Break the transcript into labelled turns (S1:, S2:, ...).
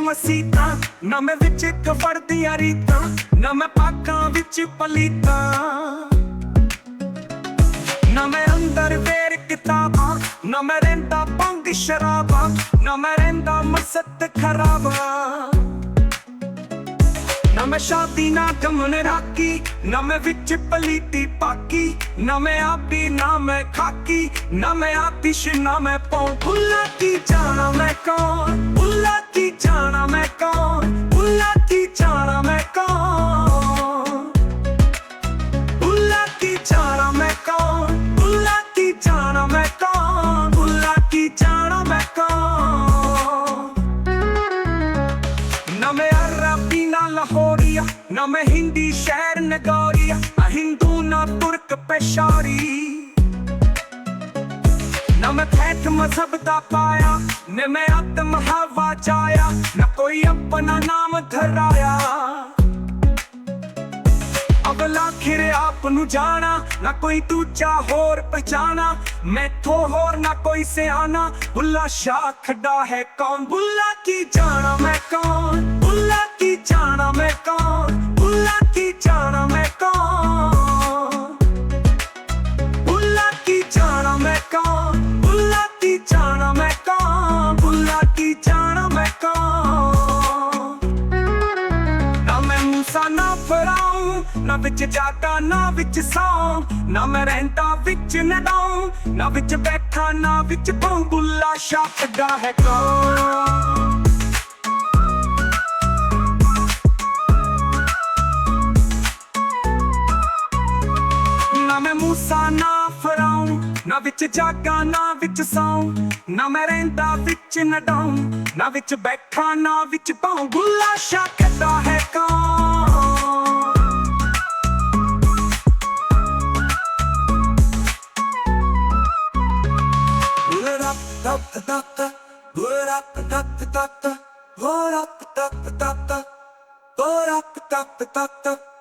S1: ਮਸੀਤਾਂ ਨਾ ਮੈਂ ਵਿੱਚ ਕਫੜਦੀਆਂ ਰੀਤਾਂ ਨਾ ਮੈਂ ਪਾਕਾਂ ਵਿੱਚ ਪਲੀਤਾਂ ਨਾ ਮੈਂ ਅੰਦਰ ਵੇਰ ਕਿਤਾਬਾਂ ਨਾ ਮੈਂ ਰਹਿੰਦਾ ਭੰਗ ਸ਼ਰਾਬਾਂ ਨਾ ਮੈਂ ਰਹਿੰਦਾ ਮਸਤ ਖਰਾਬਾਂ ਨਾ ਮੈਂ ਸ਼ਾਦੀ ਨਾ ਗਮਨ ਰਾਕੀ ਨਾ ਮੈਂ ਵਿੱਚ ਪਲੀਤੀ ਪਾਕੀ ਨਾ ਮੈਂ ਆਪੀ ਨਾ ਮੈਂ ਖਾਕੀ ਨਾ ਮੈਂ ਆਤਿਸ਼ ਨਾ ਮੈਂ ਪੌਂ ਭੁੱਲਾ ਕੀ ਜਾਣਾ ਮੈਂ ਕੌਣ ਭੁੱਲਾ ਕੀ ਜਾਣਾ ਮੈਂ ਕੌਣ ਭੁੱਲਾ ਕੀ ਜਾਣਾ ਮੈਂ ਕੌਣ ਭੁੱਲਾ ਕੀ ਜਾਣਾ ਮੈਂ ਕੌਣ ਭੁੱਲਾ ਕੀ ਜਾਣਾ ਮੈਂ ਕੌਣ ਭੁੱਲਾ ਕੀ ਜਾਣਾ ਮੈਂ ਕੌਣ ਨਾ ਮੈਂ ਅਰਬੀ ਨਾ ਲਾਹੌਰੀਆ ਨਾ ਮੈਂ ਹਿੰਦੀ ਸ਼ਹਿਰ ਨਗੌਰੀਆ ਨਾ ਹਿੰਦੂ ਨਾ ਤੁਰਕ ਪੇਸ਼ਾਰੀ ਨਾ ਮੈਂ ਫੈਟ ਮਜ਼ਹਬ ਦਾ ਪਾਇਆ ਨੇ ਮੈਂ ਆਤਮ ਹਵਾ ਚਾਇਆ ਨਾ ਕੋਈ ਆਪਣਾ ਨਾਮ ਧਰਾਇਆ ਅਗਲਾ ਖਿਰੇ ਆਪ ਨੂੰ ਜਾਣਾ ਨਾ ਕੋਈ ਦੂਜਾ ਹੋਰ ਪਛਾਣਾ ਮੈਥੋਂ ਹੋਰ ਨਾ ਕੋਈ ਸਿਆਣਾ ਬੁੱਲਾ ਸ਼ਾਹ ਖੱਡਾ ਹੈ ਕੌਣ ਬੁੱਲਾ ਕੀ ਜਾਣਾ ਮੈਂ ਕੌਣ ਬੁੱਲਾ ਕੀ ਜਾਣਾ ਮੈਂ ਕੌਣ ਬੁੱਲਾ ਕੀ ਜਾਣਾ ਮੈਂ ਕੌਣ ਬੁੱਲਾ ਕੀ ਜਾਣਾ ਮੈਂ ਕੌਣ ਬੁੱਲਾ ਕੀ ਜਾਣਾ ਮੈਂ ਕੌਣ ਬੁੱਲਾ ਕੀ ਜਾਣਾ ਮੈਂ ਕੌਣ ਨਾ ਮੈਂ ਮੂਸਾ ਨਾ ਫਰਾਉਂ ਨਾ ਵਿੱਚ ਜਾਗਾ ਨਾ ਵਿੱਚ ਸੌਂ ਨਾ ਮੈਂ ਰਹਿੰਦਾ ਵਿੱਚ ਨਡਾਉਂ ਨਾ ਵਿੱਚ ਬੈਠਾ ਨਾ ਵਿੱਚ ਪਉਂ ਬੁੱਲਾ ਸ਼ਾਹ ਖੱਡਾ ਹੈ ਕੌਣ ਨਾ ਮੈਂ ਮੂਸਾ ਨਾ ਫਰਾਉਂ ਨਾ ਵਿੱਚ ਜਾਗਾ ਨਾ ਵਿੱਚ ਸੌਂ ਨਾ ਮੈਂ ਰਹਿੰਦਾ ਵਿੱਚ ਨਡਾਉਂ ਨਾ ਵਿੱਚ ਬੈਠਾ ਨਾ ਵਿੱਚ ਪਉਂ ਬੁੱਲਾ ਸ਼ਾਹ ਖੱਡਾ ਹੈ ਕੌਣ da da da da da da da da da da da da da da da da da